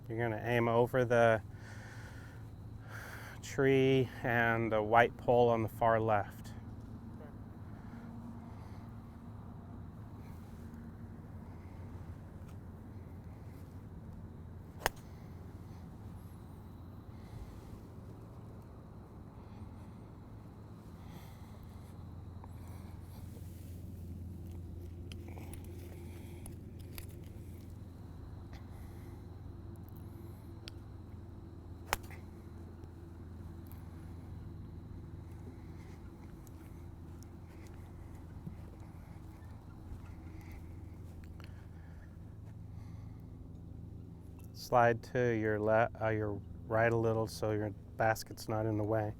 You're going to aim over the tree and the white pole on the far left. Slide to your your right a little so your basket's not in the way.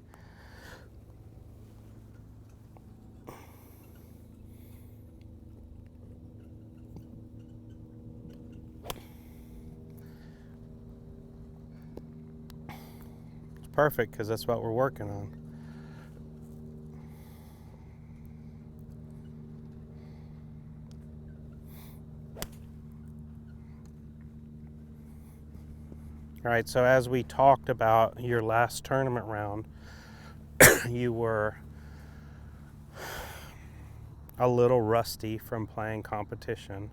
It's perfect because that's what we're working on. All right, so as we talked about your last tournament round, you were a little rusty from playing competition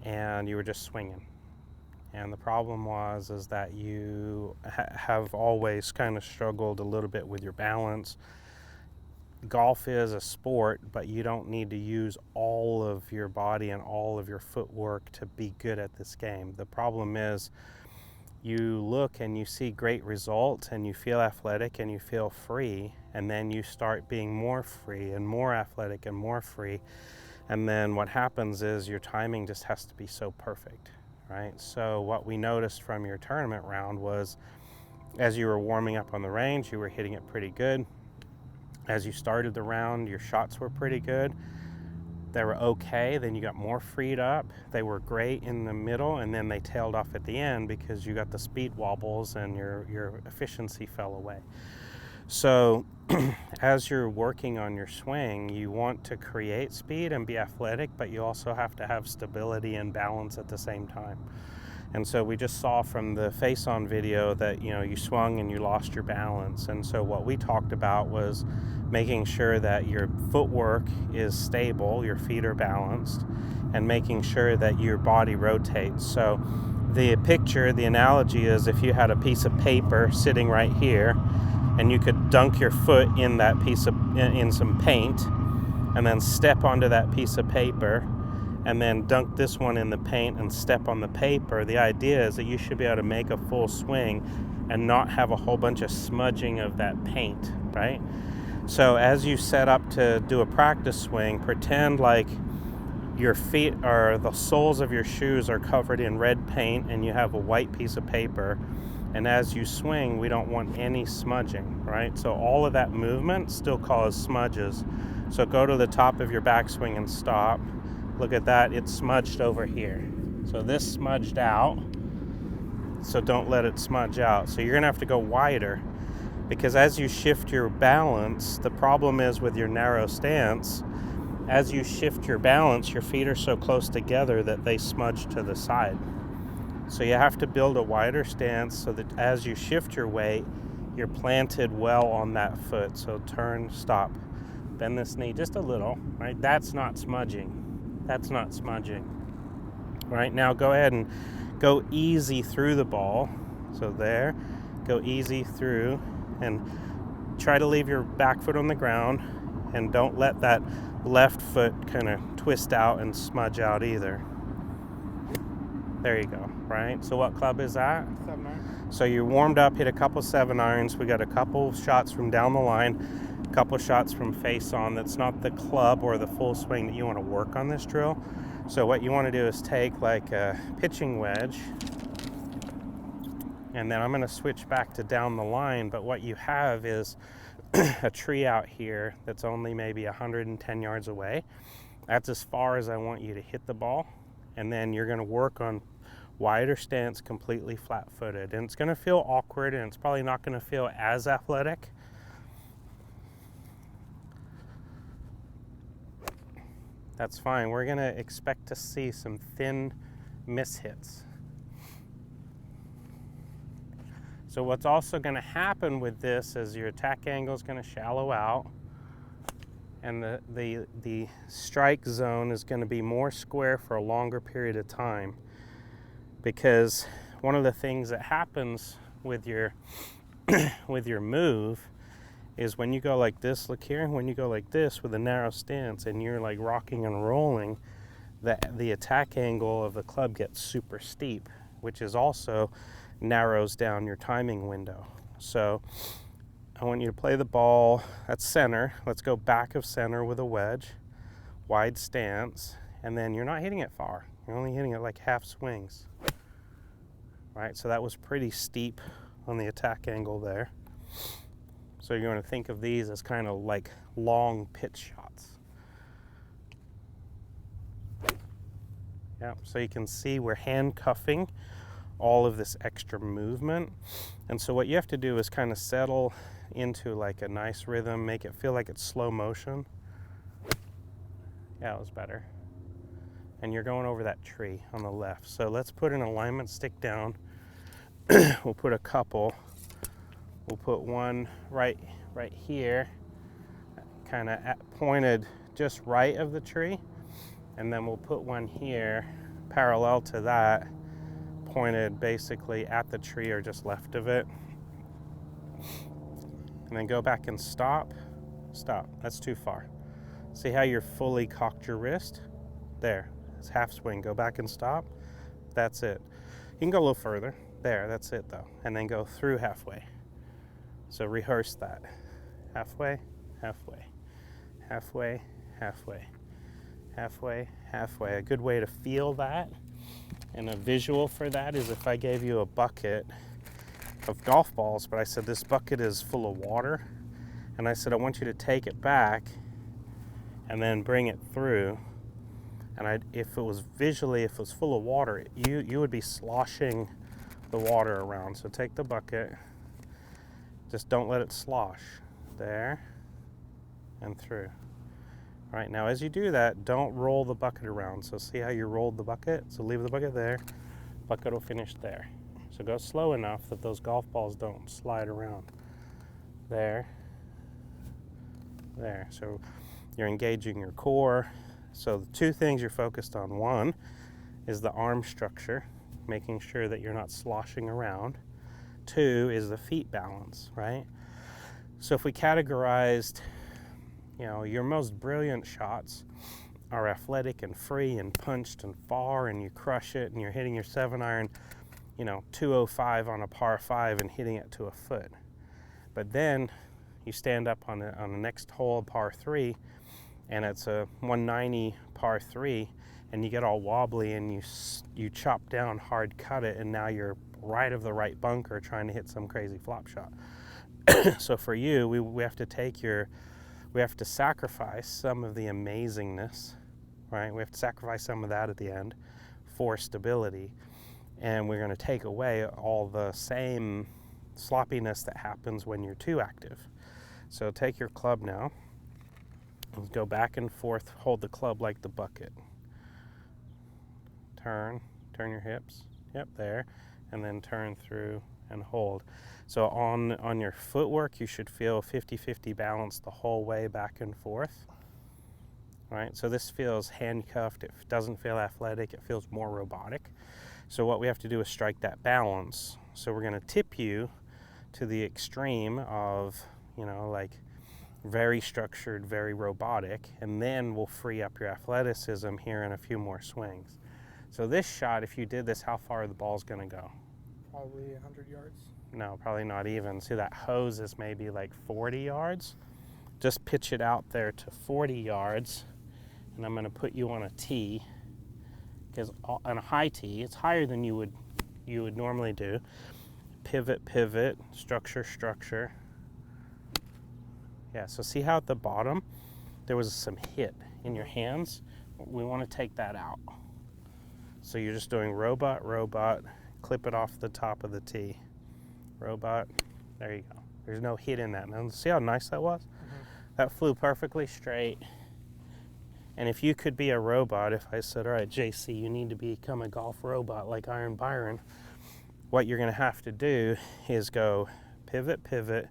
and you were just swinging. And the problem is that you have always kind of struggled a little bit with your balance. Golf is a sport, but you don't need to use all of your body and all of your footwork to be good at this game. The problem is you look and you see great results and you feel athletic and you feel free, and then you start being more free and more athletic and more free, and then what happens is your timing just has to be so perfect, right? So what we noticed from your tournament round was as you were warming up on the range, you were hitting it pretty good. As you started the round, your shots were pretty good. They were okay, then you got more freed up. They were great in the middle, and then they tailed off at the end because you got the speed wobbles and your efficiency fell away. So as you're working on your swing, you want to create speed and be athletic, but you also have to have stability and balance at the same time. And so we just saw from the face-on video that, you know, you swung and you lost your balance. And so what we talked about was making sure that your footwork is stable, your feet are balanced, and making sure that your body rotates. So the picture, the analogy is if you had a piece of paper sitting right here and you could dunk your foot in that piece of, in some paint, and then step onto that piece of paper, and then dunk this one in the paint and step on the paper. The idea is that you should be able to make a full swing and not have a whole bunch of smudging of that paint, right? So as you set up to do a practice swing, pretend like your feet or the soles of your shoes are covered in red paint and you have a white piece of paper. And as you swing, we don't want any smudging, right? So all of that movement still causes smudges. So go to the top of your backswing and stop. Look at that, it's smudged over here. So this smudged out, so don't let it smudge out. So you're gonna have to go wider, because as you shift your balance, the problem is with your narrow stance, as you shift your balance, your feet are so close together that they smudge to the side. So you have to build a wider stance so that as you shift your weight, you're planted well on that foot. So turn, stop, bend this knee just a little, right? That's not smudging. That's not smudging. Right, now go ahead and go easy through the ball. So there, go easy through and try to leave your back foot on the ground, and don't let that left foot kind of twist out and smudge out either. There you go, right? So what club is that? 7-iron. So you warmed up, hit a couple 7-irons. We got a couple shots from down the line, a couple shots from face on. That's not the club or the full swing that you want to work on this drill. So what you want to do is take like a pitching wedge, and then I'm going to switch back to down the line, but what you have is a tree out here that's only maybe 110 yards away. That's as far as I want you to hit the ball, and then you're going to work on wider stance, completely flat-footed, and it's going to feel awkward, and it's probably not going to feel as athletic. That's fine. We're going to expect to see some thin mishits. So what's also going to happen with this is your attack angle is going to shallow out, and the strike zone is going to be more square for a longer period of time, because one of the things that happens with your with your move is when you go like this, look here, when you go like this with a narrow stance and you're like rocking and rolling, the attack angle of the club gets super steep, which is also narrows down your timing window. So I want you to play the ball at center. Let's go back of center with a wedge, wide stance, and then you're not hitting it far. You're only hitting it like half swings. Right, so that was pretty steep on the attack angle there. So you're going to think of these as kind of like long pitch shots. Yeah, so you can see we're handcuffing all of this extra movement. And so what you have to do is kind of settle into like a nice rhythm, make it feel like it's slow motion. Yeah, it was better. And you're going over that tree on the left. So let's put an alignment stick down. We'll put a couple. We'll put one right here, kind of pointed just right of the tree. And then we'll put one here parallel to that, pointed basically at the tree or just left of it. And then go back and stop. Stop, that's too far. See how you're fully cocked your wrist? There, it's half swing. Go back and stop. That's it. You can go a little further. There, that's it though. And then go through halfway. So rehearse that. Halfway, halfway, halfway, halfway, halfway, halfway. A good way to feel that and a visual for that is if I gave you a bucket of golf balls, but I said this bucket is full of water, and I said I want you to take it back and then bring it through, and if it was full of water, you would be sloshing the water around. So take the bucket, just don't let it slosh. There and through. All right, now as you do that, don't roll the bucket around. So see how you rolled the bucket? So leave the bucket there, bucket will finish there. So go slow enough that those golf balls don't slide around. There, there. So you're engaging your core. So the two things you're focused on, one is the arm structure, making sure that you're not sloshing around. Two is the feet balance, right? So if we categorized, your most brilliant shots are athletic and free and punched and far and you crush it and you're hitting your 7-iron, 205 on a par 5 and hitting it to a foot. But then you stand up on the next hole, par 3, and it's a 190 par 3, and you get all wobbly and you chop down, hard cut it, and now you're right of the right bunker trying to hit some crazy flop shot. So for you, we have to sacrifice some of the amazingness, right? We have to sacrifice some of that at the end for stability, and we're going to take away all the same sloppiness that happens when you're too active. So take your club now, and go back and forth, hold the club like the bucket. Turn your hips, yep, there, and then turn through and hold. So on your footwork, you should feel 50-50 balance the whole way back and forth, right? So this feels handcuffed, it doesn't feel athletic, it feels more robotic. So what we have to do is strike that balance. So we're gonna tip you to the extreme of, like very structured, very robotic, and then we'll free up your athleticism here in a few more swings. So this shot, if you did this, how far the ball's gonna go? Probably 100 yards. No, probably not even. See, that hose is maybe like 40 yards. Just pitch it out there to 40 yards, and I'm gonna put you on a tee, because on a high tee, it's higher than you would normally do. Pivot, pivot, structure, structure. Yeah, so see how at the bottom there was some hit in your hands? We want to take that out. So you're just doing robot, robot, clip it off the top of the tee. Robot, there you go. There's no hit in that. Now see how nice that was? Mm-hmm. That flew perfectly straight. And if you could be a robot, if I said, all right, JC, you need to become a golf robot like Iron Byron, what you're going to have to do is go pivot, pivot,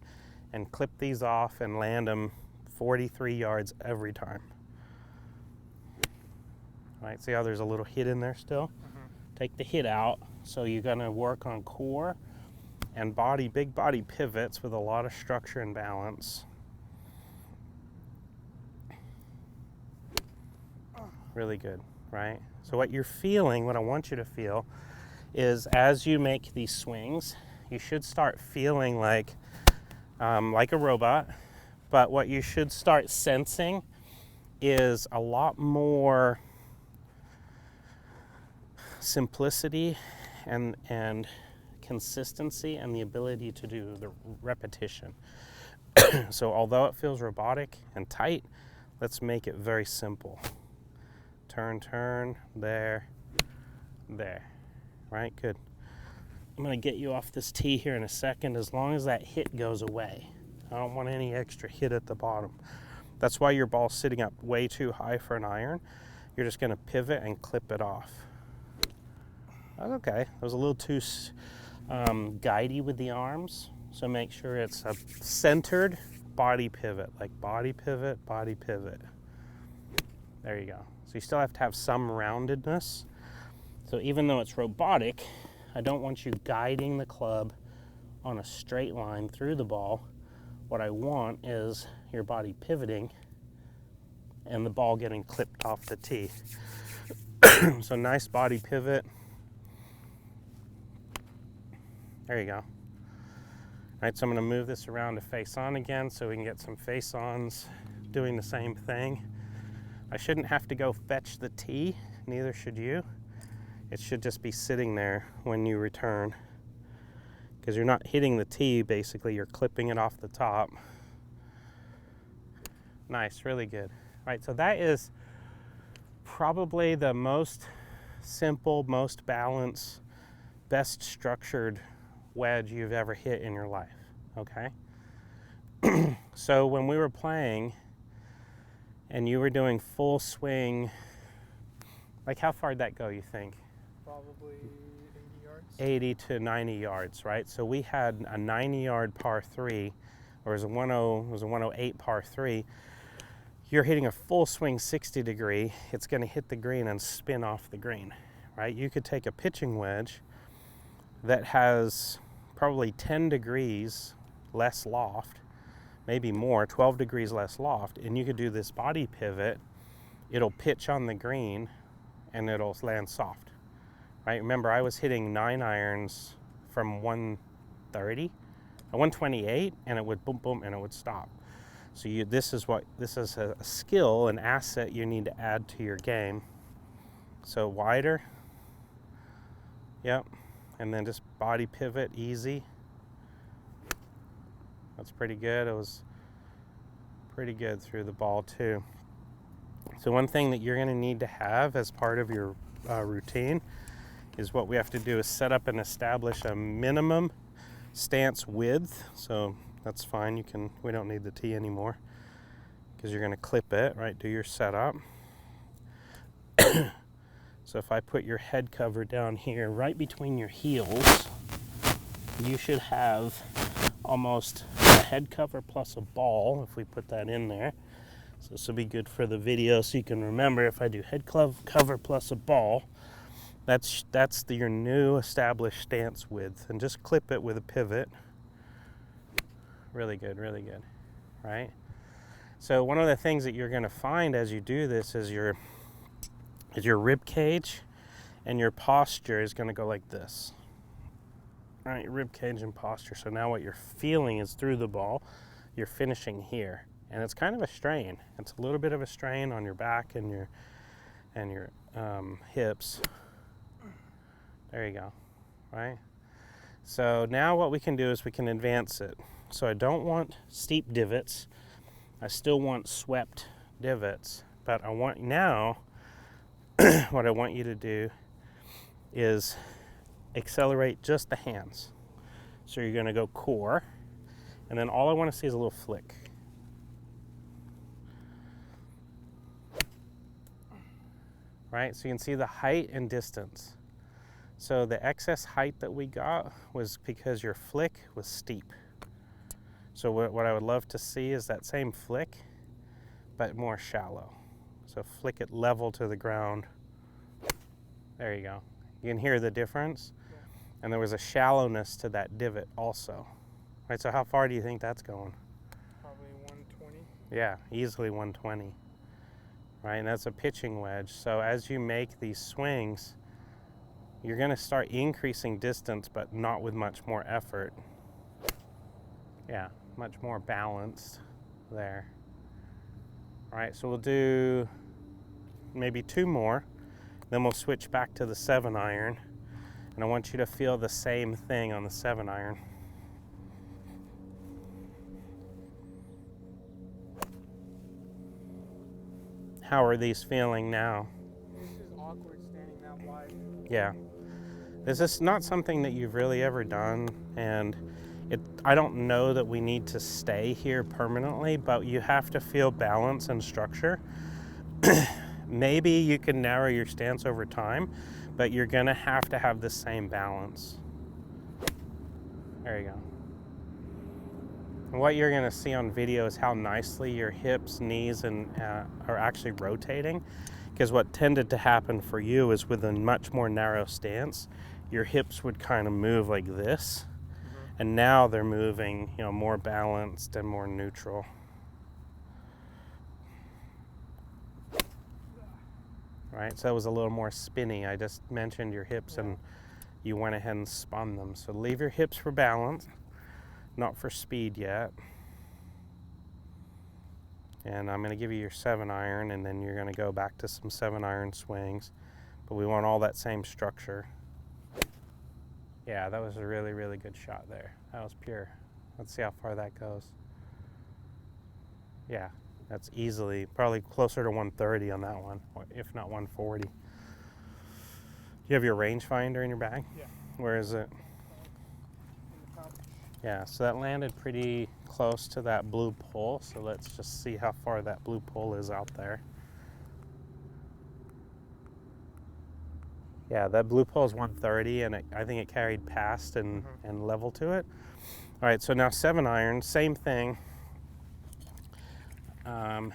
and clip these off and land them 43 yards every time. All right, see how there's a little hit in there still? Take the hit out. So you're going to work on core and body, big body pivots with a lot of structure and balance. Really good, right? So what you're feeling, what I want you to feel, is as you make these swings, you should start feeling like a robot, but what you should start sensing is a lot more simplicity and consistency and the ability to do the repetition. So although it feels robotic and tight, let's make it very simple. Turn, turn, there, there. Right, good. I'm gonna get you off this tee here in a second as long as that hit goes away. I don't want any extra hit at the bottom. That's why your ball's sitting up way too high for an iron. You're just gonna pivot and clip it off. That's okay. It was a little too guidey with the arms, so make sure it's a centered body pivot, like body pivot, body pivot. There you go. So you still have to have some roundedness. So even though it's robotic, I don't want you guiding the club on a straight line through the ball. What I want is your body pivoting and the ball getting clipped off the tee. So nice body pivot. There you go. All right, so I'm gonna move this around to face on again so we can get some face ons doing the same thing. I shouldn't have to go fetch the tee, neither should you. It should just be sitting there when you return, because you're not hitting the tee, basically, you're clipping it off the top. Nice, really good. All right, so that is probably the most simple, most balanced, best structured wedge you've ever hit in your life, okay? So when we were playing and you were doing full swing, like how far did that go, you think? Probably 80 yards. 80 to 90 yards, right? So we had a 90-yard par 3, or it was a 108 par 3. You're hitting a full swing 60 degree. It's going to hit the green and spin off the green, right? You could take a pitching wedge that has probably 10 degrees less loft, maybe more, 12 degrees less loft, and you could do this body pivot. It'll pitch on the green and it'll land soft. Right, remember I was hitting 9 irons from 130, 128, and it would boom, boom, and it would stop. So this is a skill, an asset you need to add to your game. So wider, yep, and then just body pivot, easy. That's pretty good. It was pretty good through the ball too. So one thing that you're going to need to have as part of your routine is what we have to do is set up and establish a minimum stance width. So that's fine. We don't need the tee anymore because you're going to clip it, right? Do your setup. So if I put your head cover down here right between your heels, you should have almost a head cover plus a ball if we put that in there. So this will be good for the video so you can remember if I do head cover plus a ball, that's your new established stance width, and just clip it with a pivot. Really good, right? So one of the things that you're going to find as you do this is your rib cage and your posture is going to go like this. All right, rib cage and posture. So now what you're feeling is through the ball, you're finishing here, and it's kind of a strain. It's a little bit of a strain on your back and your hips. There you go, right? So now what we can do is we can advance it. So I don't want steep divots. I still want swept divots, but I want now, what I want you to do is accelerate just the hands. So you're gonna go core, and then all I wanna see is a little flick. Right, so you can see the height and distance. So the excess height that we got was because your flick was steep. So what I would love to see is that same flick, but more shallow. So flick it level to the ground. There you go. You can hear the difference. Yeah. And there was a shallowness to that divot also. Right, so how far do you think that's going? Probably 120. Yeah, easily 120. Right, and that's a pitching wedge. So as you make these swings, you're gonna start increasing distance, but not with much more effort. Yeah, much more balanced there. All right, so we'll do maybe 2 more, then we'll switch back to the 7-iron, and I want you to feel the same thing on the 7-iron. How are these feeling now? This is awkward standing that wide. Yeah. This is not something that you've really ever done, and I don't know that we need to stay here permanently, but you have to feel balance and structure. Maybe you can narrow your stance over time, but you're gonna have to have the same balance. There you go. And what you're gonna see on video is how nicely your hips, knees, and are actually rotating. Because what tended to happen for you is with a much more narrow stance, your hips would kind of move like this, and now they're moving, more balanced and more neutral. Right, so that was a little more spinny. I just mentioned your hips, and you went ahead and spun them. So leave your hips for balance, not for speed yet. And I'm going to give you your 7-iron, and then you're going to go back to some 7-iron swings. But we want all that same structure. Yeah, that was a really, really good shot there. That was pure. Let's see how far that goes. Yeah, that's easily, probably closer to 130 on that one, if not 140. You have your rangefinder in your bag? Yeah. Where is it? In the pouch. Yeah, so that landed pretty close to that blue pole, so let's just see how far that blue pole is out there. Yeah, that blue pole is 130, and I think it carried past and level to it. All right, so now 7-iron, same thing. And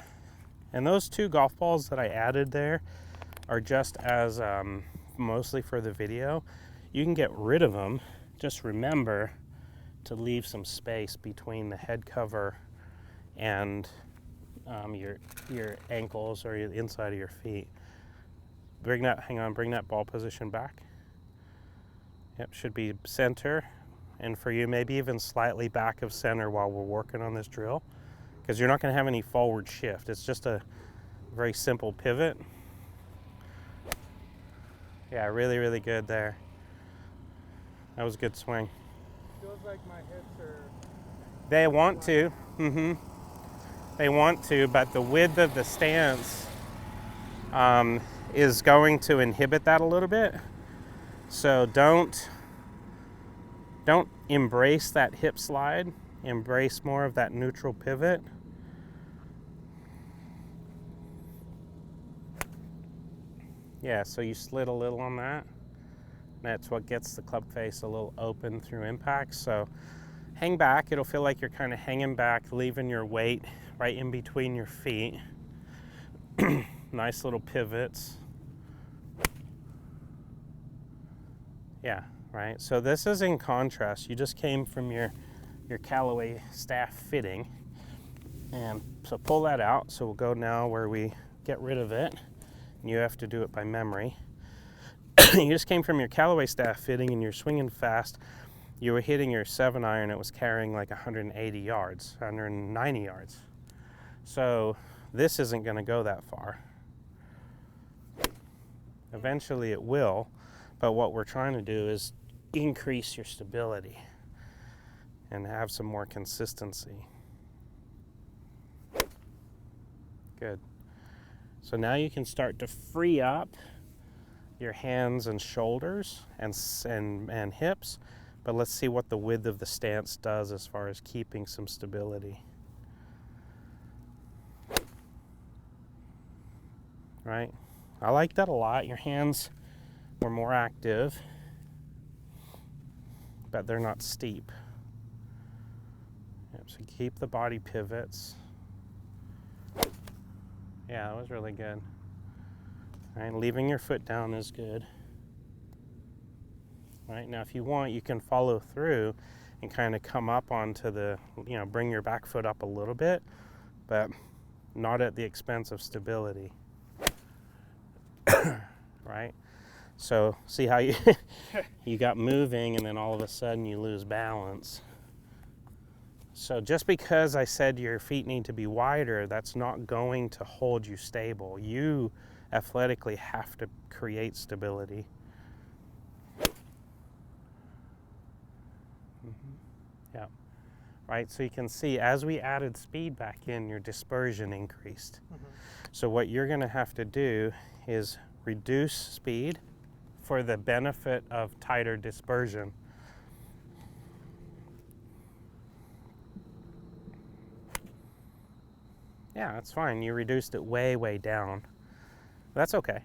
those 2 golf balls that I added there are just as mostly for the video. You can get rid of them. Just remember to leave some space between the head cover and your ankles or the inside of your feet. Bring that ball position back. Yep, should be center, and for you maybe even slightly back of center while we're working on this drill, because you're not going to have any forward shift. It's just a very simple pivot. Yeah, really, really good there. That was a good swing. Feels like my hips are... They want to. They want to, but the width of the stance is going to inhibit that a little bit. So don't embrace that hip slide. Embrace more of that neutral pivot. Yeah, so you slid a little on that. That's what gets the club face a little open through impact. So hang back. It'll feel like you're kind of hanging back, leaving your weight right in between your feet. Nice little pivots. Yeah, right. So this is in contrast. You just came from your Callaway staff fitting. And so pull that out. So we'll go now where we get rid of it. And you have to do it by memory. You just came from your Callaway staff fitting and you're swinging fast. You were hitting your 7-iron. It was carrying like 180 yards, 190 yards. So this isn't going to go that far. Eventually it will, but what we're trying to do is increase your stability and have some more consistency. Good. So now you can start to free up your hands and shoulders and hips, but let's see what the width of the stance does as far as keeping some stability. Right? I like that a lot. Your hands were more active, but they're not steep. Yep, so keep the body pivots. Yeah, that was really good. All right, leaving your foot down is good. All right, now if you want, you can follow through and kind of come up onto the, bring your back foot up a little bit, but not at the expense of stability. Right? So see how you you got moving and then all of a sudden you lose balance. So just because I said your feet need to be wider, that's not going to hold you stable. You athletically have to create stability. Yeah. Right, so you can see as we added speed back in, your dispersion increased. So what you're going to have to do is reduce speed for the benefit of tighter dispersion. Yeah, that's fine. You reduced it way, way down. That's okay.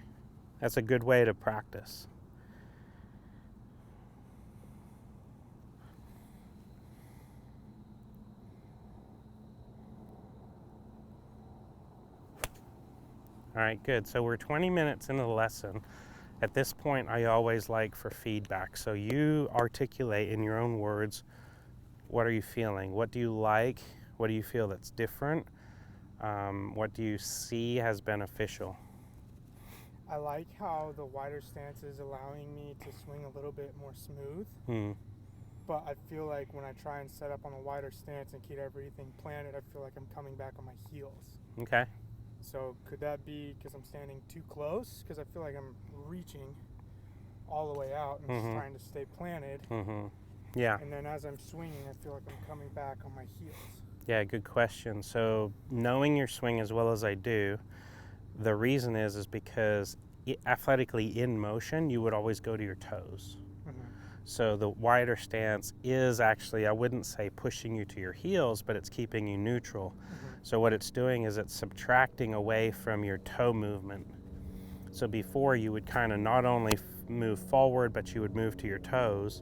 That's a good way to practice. All right, good. So we're 20 minutes into the lesson. At this point, I always like for feedback. So you articulate in your own words, what are you feeling? What do you like? What do you feel that's different? What do you see as beneficial? I like how the wider stance is allowing me to swing a little bit more smooth. But I feel like when I try and set up on a wider stance and keep everything planted, I feel like I'm coming back on my heels. Okay. So could that be because I'm standing too close? Because I feel like I'm reaching all the way out and just trying to stay planted. Yeah. And then as I'm swinging, I feel like I'm coming back on my heels. Yeah, good question. So knowing your swing as well as I do, the reason is because athletically in motion, you would always go to your toes. So the wider stance is actually, I wouldn't say pushing you to your heels, but it's keeping you neutral. So what it's doing is it's subtracting away from your toe movement. So before you would kind of not only move forward, but you would move to your toes.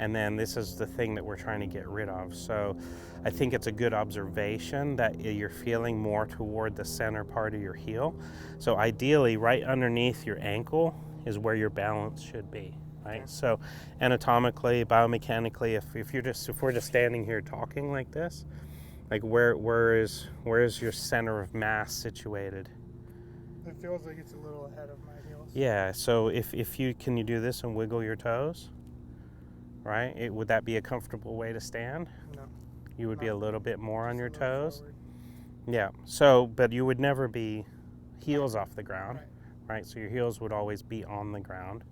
And then this is the thing that we're trying to get rid of. So I think it's a good observation that you're feeling more toward the center part of your heel. So ideally, right underneath your ankle is where your balance should be. Right? So anatomically, biomechanically, if we're just standing here talking like this, like where is your center of mass situated? It feels like it's a little ahead of my heels. Yeah. So if you can you do this and wiggle your toes, right? Would that be a comfortable way to stand? No. You would be a little bit more on your toes. Forward. Yeah. So, but you would never be heels off the ground, right? So your heels would always be on the ground.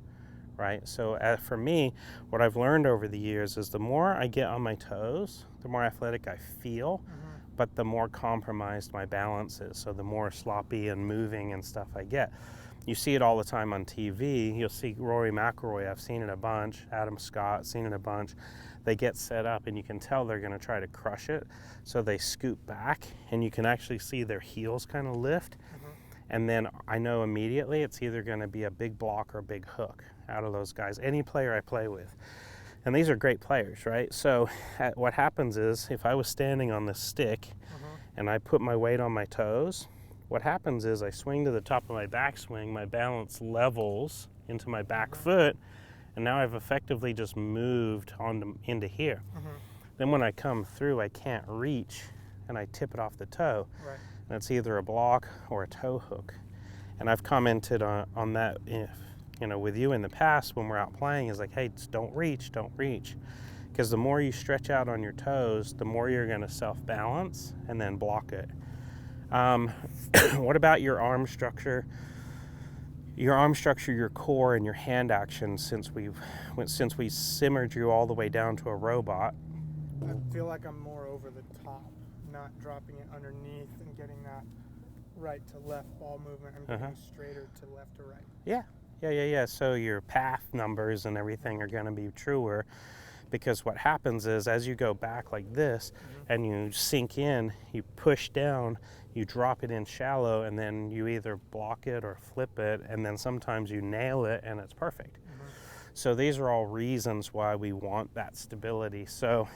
Right? So for me, what I've learned over the years is the more I get on my toes, the more athletic I feel, but the more compromised my balance is. So the more sloppy and moving and stuff I get. You see it all the time on TV. You'll see Rory McIlroy, I've seen it a bunch, Adam Scott, seen it a bunch. They get set up and you can tell they're going to try to crush it. So they scoot back and you can actually see their heels kind of lift. And then I know immediately it's either going to be a big block or a big hook out of those guys, any player I play with. And these are great players, right? So what happens is if I was standing on this stick and I put my weight on my toes, what happens is I swing to the top of my backswing, my balance levels into my back foot, and now I've effectively just moved into here. Then when I come through, I can't reach and I tip it off the toe. Right. And it's either a block or a toe hook. And I've commented on that with you in the past when we're out playing is like, hey, just don't reach. Because the more you stretch out on your toes, the more you're going to self-balance and then block it. What about your arm structure? Your core, and your hand action since we simmered you all the way down to a robot? I feel like I'm more over the top, not dropping it underneath and getting that right to left ball movement. I'm getting straighter to left to right. Yeah. So your path numbers and everything are going to be truer, because what happens is as you go back like this and you sink in, you push down, you drop it in shallow, and then you either block it or flip it, and then sometimes you nail it and it's perfect. So these are all reasons why we want that stability. So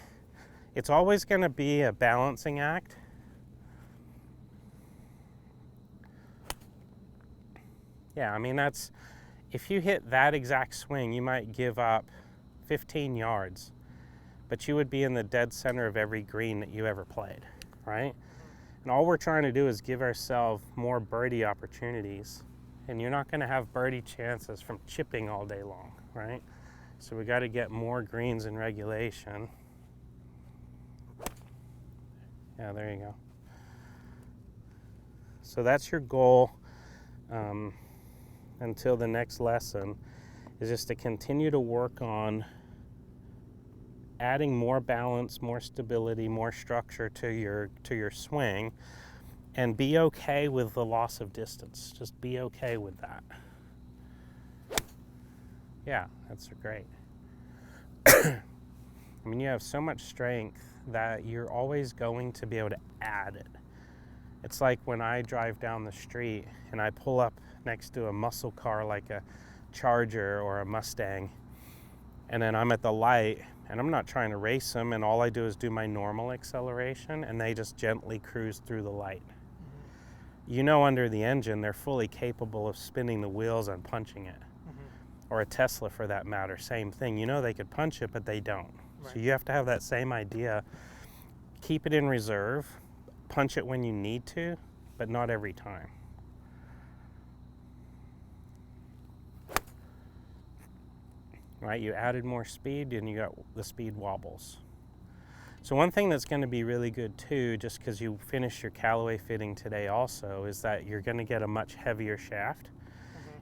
it's always going to be a balancing act. Yeah, I mean, that's, if you hit that exact swing, you might give up 15 yards, but you would be in the dead center of every green that you ever played, right? And all we're trying to do is give ourselves more birdie opportunities. And you're not going to have birdie chances from chipping all day long, right? So we got to get more greens in regulation. Yeah, there you go. So that's your goal until the next lesson, is just to continue to work on adding more balance, more stability, more structure to your swing, and be okay with the loss of distance. Just be okay with that. Yeah, that's great. I mean, you have so much strength that you're always going to be able to add it. It's like when I drive down the street and I pull up next to a muscle car like a Charger or a Mustang, and then I'm at the light and I'm not trying to race them, and all I do is do my normal acceleration and they just gently cruise through the light. You know, under the engine, they're fully capable of spinning the wheels and punching it. Or a Tesla for that matter, same thing. You know they could punch it, but they don't. Right. So you have to have that same idea. Keep it in reserve, punch it when you need to, but not every time. Right, you added more speed and you got the speed wobbles. So one thing that's going to be really good too, just because you finished your Callaway fitting today also, is that you're going to get a much heavier shaft.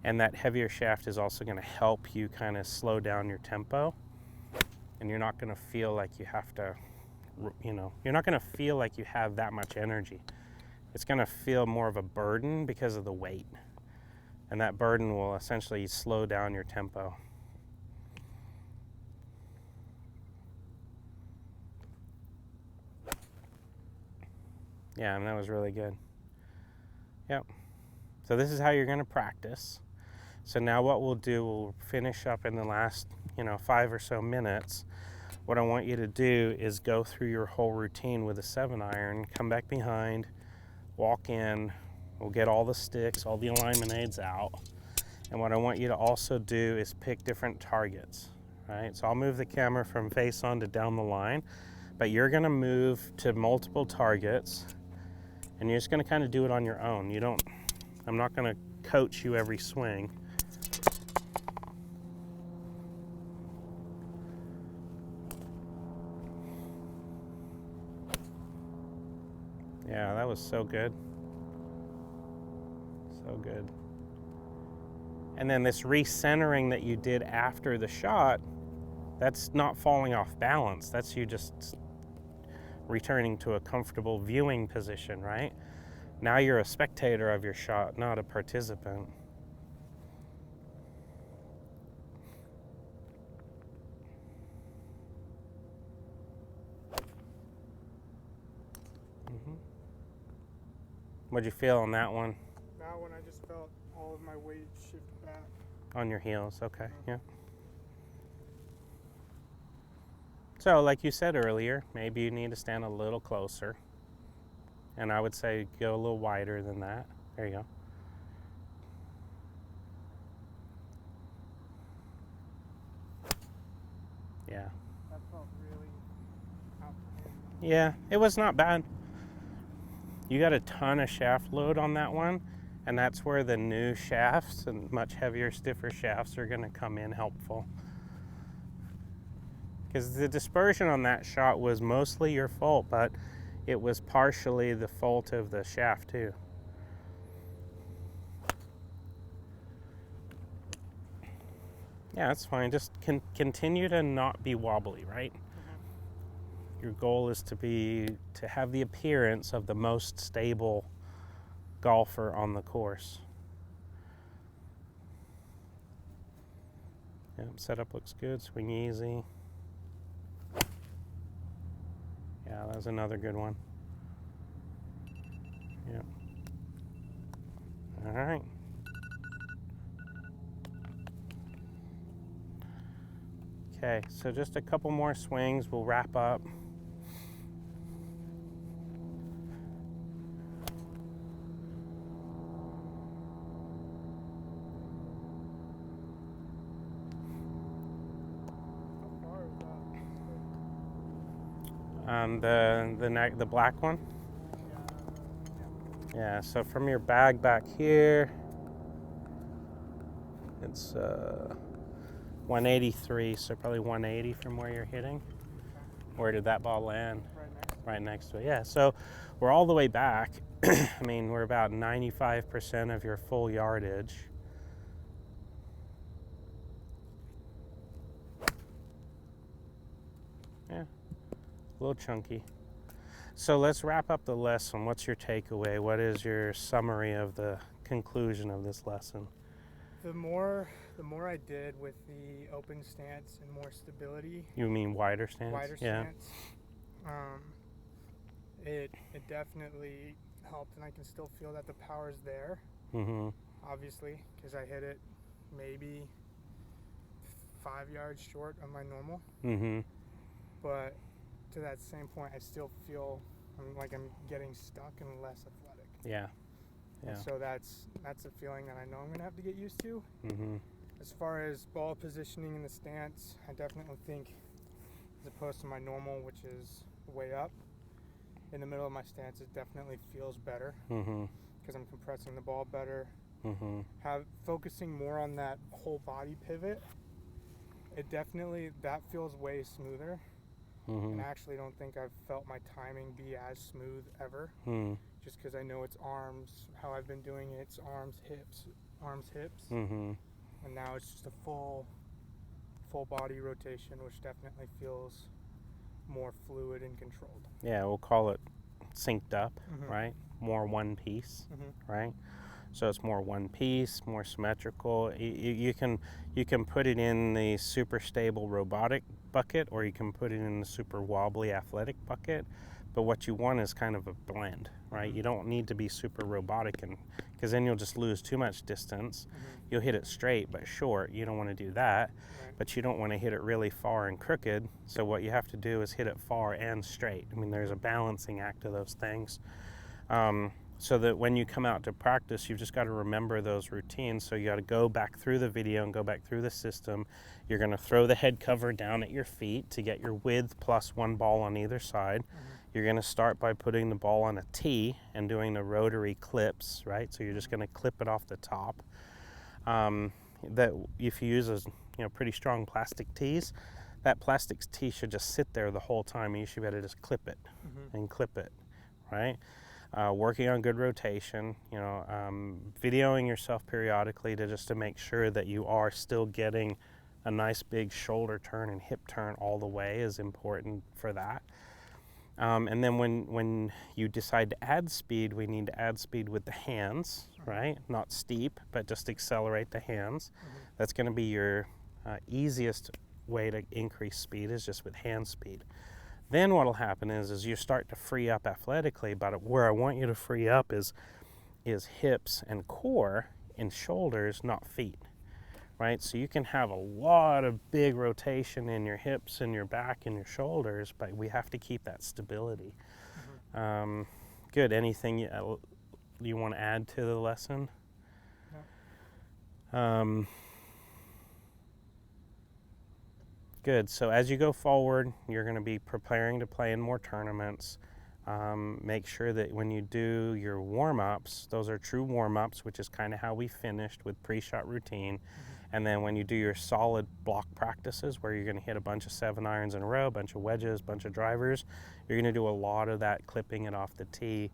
And that heavier shaft is also going to help you kind of slow down your tempo. And you're not going to feel like you have to, you're not going to feel like you have that much energy. It's going to feel more of a burden because of the weight. And that burden will essentially slow down your tempo. Yeah, and that was really good. Yep. So this is how you're going to practice. So now what we'll do, we'll finish up in the last, 5 or so minutes. What I want you to do is go through your whole routine with a 7-iron, come back behind, walk in, we'll get all the sticks, all the alignment aids out. And what I want you to also do is pick different targets, right? So I'll move the camera from face on to down the line, but you're gonna move to multiple targets and you're just gonna kind of do it on your own. I'm not gonna coach you every swing. Yeah, that was so good. So good. And then this recentering that you did after the shot, that's not falling off balance. That's you just returning to a comfortable viewing position, right? Now you're a spectator of your shot, not a participant. What'd you feel on that one? That one, I just felt all of my weight shift back. On your heels, okay, yeah. So like you said earlier, maybe you need to stand a little closer. And I would say go a little wider than that. There you go. Yeah. That felt really outstanding. Yeah, it was not bad. You got a ton of shaft load on that one, and that's where the new shafts and much heavier, stiffer shafts are going to come in helpful. Because the dispersion on that shot was mostly your fault, but it was partially the fault of the shaft too. Yeah, that's fine. Just continue to not be wobbly, right? Your goal is to have the appearance of the most stable golfer on the course. Yep, setup looks good, swing easy. Yeah, that was another good one. Yep. All right. Okay, so just a couple more swings, we'll wrap up. How far is that? The black one? Yeah. Yeah, so from your bag back here, it's 183, so probably 180 from where you're hitting. Where did that ball land? Right next to it. Yeah, so we're all the way back. I mean, we're about 95% of your full yardage. Yeah, a little chunky. So let's wrap up the lesson. What's your takeaway? What is your summary of the conclusion of this lesson? The more I did with the open stance and more stability. You mean wider stance? Wider Yeah. stance. It definitely helped, and I can still feel that the power's there. Mm-hmm. Obviously, because I hit it maybe 5 yards short of my normal. Mm-hmm. But to that same point, I still feel like I'm getting stuck and less athletic. Yeah. Yeah. And so that's a feeling that I know I'm going to have to get used to. Mm-hmm. As far as ball positioning in the stance, I definitely think, as opposed to my normal, which is way up, in the middle of my stance, it definitely feels better because I'm compressing the ball better. Mm-hmm. Focusing more on that whole body pivot, that feels way smoother. Mm-hmm. And I actually don't think I've felt my timing be as smooth ever. Just because I know it's arms, how I've been doing it, it's arms, hips. Mm-hmm. And now it's just a full body rotation, which definitely feels more fluid and controlled. Yeah, we'll call it synced up, right? More one piece, right? So it's more one piece, more symmetrical. You can put it in the super stable robotic bucket, or you can put it in the super wobbly athletic bucket. But what you want is kind of a blend, right? You don't need to be super robotic, because then you'll just lose too much distance. You'll hit it straight but short. You don't want to do that. But you don't want to hit it really far and crooked. So what you have to do is hit it far and straight. I mean, there's a balancing act to those things. So that when you come out to practice, you've just got to remember those routines. So you got to go back through the video and go back through the system. You're going to throw the head cover down at your feet to get your width plus one ball on either side. You're going to start by putting the ball on a tee and doing the rotary clips, right? So you're just going to clip it off the top. That if you use pretty strong plastic tees, that plastic tee should just sit there the whole time, and you should be able to just clip it and clip it, right? Working on good rotation, videoing yourself periodically to make sure that you are still getting a nice big shoulder turn and hip turn all the way is important for that. And then when you decide to add speed, we need to add speed with the hands, right? Not steep, but just accelerate the hands. That's going to be your easiest way to increase speed, is just with hand speed. Then what will happen is you start to free up athletically, but where I want you to free up is hips and core and shoulders, not feet, right? So you can have a lot of big rotation in your hips and your back and your shoulders, but we have to keep that stability. Good. Anything you want to add to the lesson? No. Good. So as you go forward, you're going to be preparing to play in more tournaments. Make sure that when you do your warm-ups, those are true warm-ups, which is kind of how we finished with pre-shot routine. And then when you do your solid block practices, where you're going to hit a bunch of 7-irons in a row, a bunch of wedges, a bunch of drivers, you're going to do a lot of that clipping it off the tee,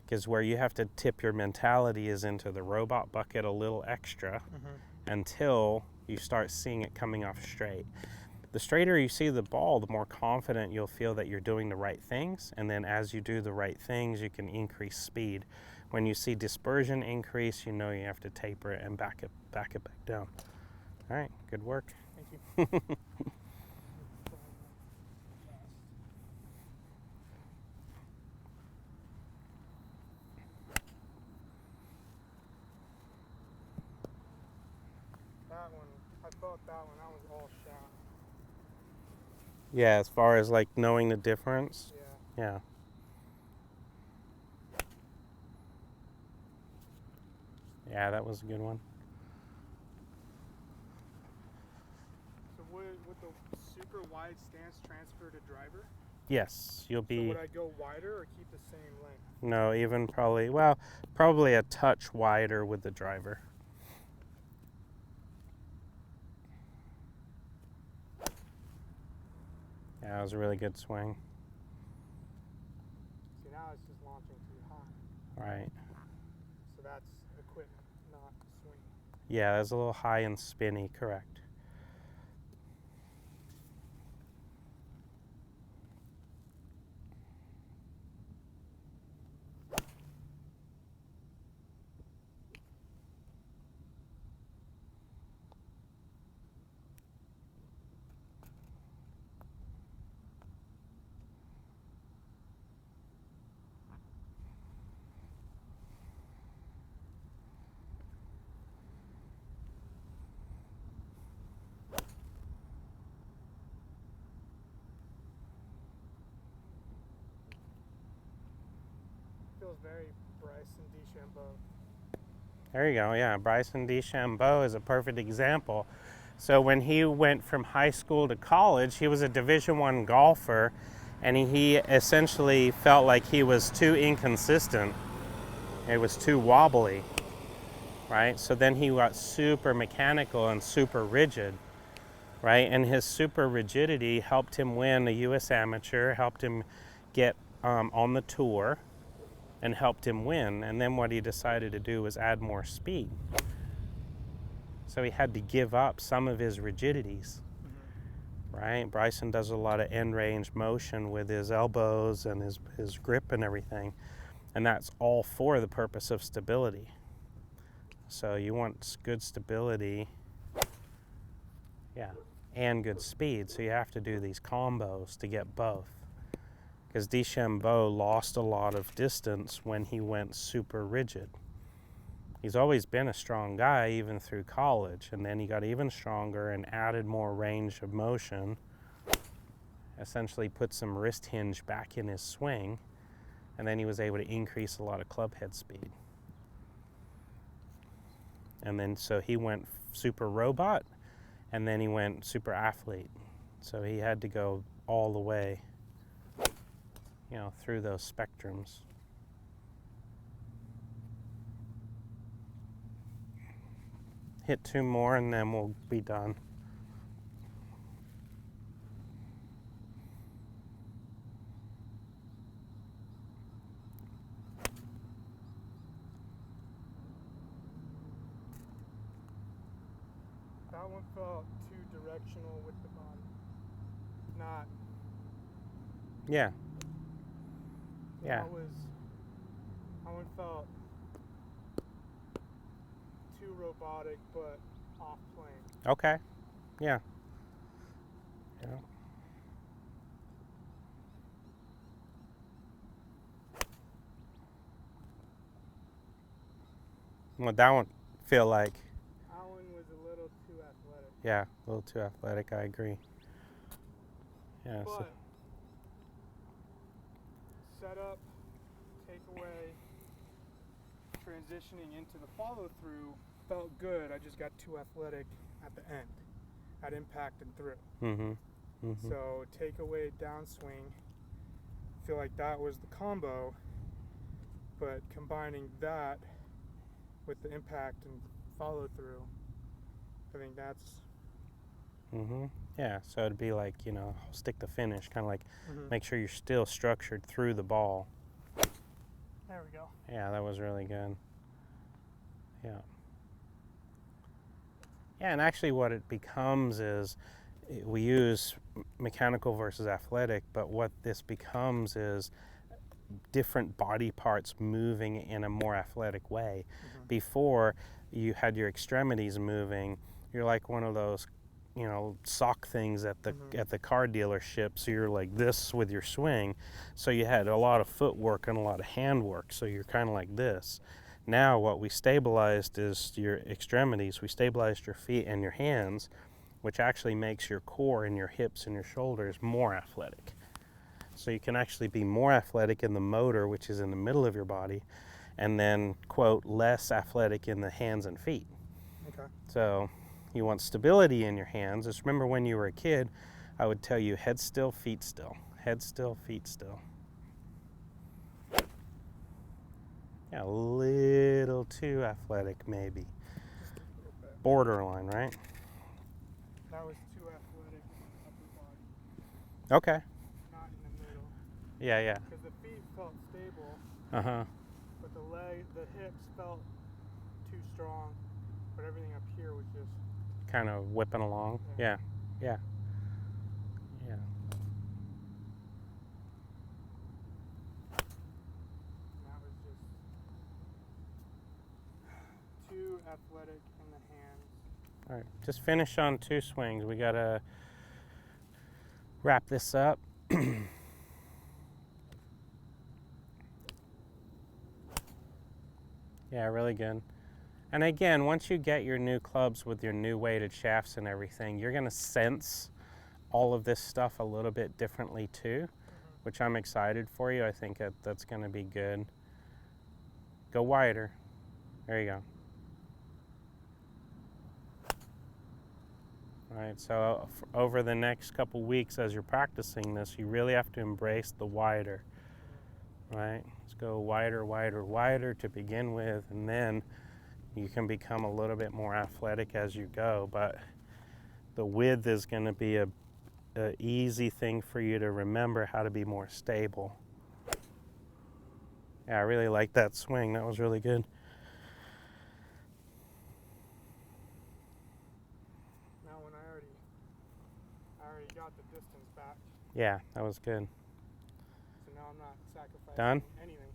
because where you have to tip your mentality is into the robot bucket a little extra until you start seeing it coming off straight. The straighter you see the ball, the more confident you'll feel that you're doing the right things. And then as you do the right things, you can increase speed. When you see dispersion increase, you know you have to taper it and back it back down. All right, good work. Thank you. That one, I felt that one, that was all shot. Yeah, as far as like knowing the difference. Yeah. Yeah. Yeah, that was a good one. So would the super wide stance transfer to driver? Yes, you'll So be. would I go wider or keep the same length? No, even probably, well, probably a touch wider with the driver. Yeah, it was a really good swing. See, now it's just launching too high. Right. So that's equipment, not swing. Yeah, it was a little high and spinny, correct. Feels very Bryson DeChambeau. There you go. Yeah, Bryson DeChambeau is a perfect example. So when he went from high school to college, he was a Division I golfer, and he essentially felt like he was too inconsistent. It was too wobbly, right? So then he got super mechanical and super rigid, right? And his super rigidity helped him win a U.S. Amateur, helped him get on the tour, and helped him win. And then what he decided to do was add more speed. So he had to give up some of his rigidities, right? Bryson does a lot of end range motion with his elbows and his grip and everything. And that's all for the purpose of stability. So you want good stability, yeah, and good speed. So you have to do these combos to get both. Because DeChambeau lost a lot of distance when he went super rigid. He's always been a strong guy even through college, and then he got even stronger and added more range of motion, essentially put some wrist hinge back in his swing, and then he was able to increase a lot of club head speed. And then so he went super robot, and then he went super athlete. So he had to go all the way, through those spectrums. Hit two more and then we'll be done. That one felt too directional with the body. Not. Yeah. Yeah. That one felt too robotic, but off plane. Okay. Yeah. Yeah. What that one feel like? That one was a little too athletic. Yeah, a little too athletic. I agree. Yeah. But setup, takeaway, transitioning into the follow through felt good. I just got too athletic at the end, at impact and through. So takeaway, downswing. Feel like that was the combo, but combining that with the impact and follow through, I think that's. Yeah, so it'd be like, stick to finish, kind of like make sure you're still structured through the ball. There we go. Yeah, that was really good. Yeah. Yeah, and actually what it becomes is we use mechanical versus athletic, but what this becomes is different body parts moving in a more athletic way. Before you had your extremities moving, you're like one of those sock things at the car dealership, so you're like this with your swing, so you had a lot of footwork and a lot of handwork, so you're kind of like this. Now what we stabilized is your extremities, we stabilized your feet and your hands, which actually makes your core and your hips and your shoulders more athletic. So you can actually be more athletic in the motor, which is in the middle of your body, and then, quote, less athletic in the hands and feet. Okay. So you want stability in your hands. Just remember when you were a kid, I would tell you head still, feet still. Head still, feet still. Yeah, a little too athletic maybe. Just a little bit. Borderline, right? That was too athletic in the upper body, Okay. not in the middle. Yeah, yeah. Because the feet felt stable, Uh-huh. but the hips felt too strong. But everything up here was just Kind of whipping along. Yeah. Yeah. Yeah. that was just too athletic in the hands. All right. Just finish on 2 swings. We got to wrap this up. Yeah, really good. And again, once you get your new clubs with your new weighted shafts and everything, you're going to sense all of this stuff a little bit differently too, which I'm excited for you. I think that's going to be good. Go wider. There you go. All right, so over the next couple weeks as you're practicing this, you really have to embrace the wider. Right? Let's go wider, wider, wider to begin with, and then you can become a little bit more athletic as you go, but the width is going to be a easy thing for you to remember how to be more stable. Yeah, I really like that swing. That was really good. Now when I already got the distance back. Yeah, that was good. So now I'm not sacrificing Done? anything.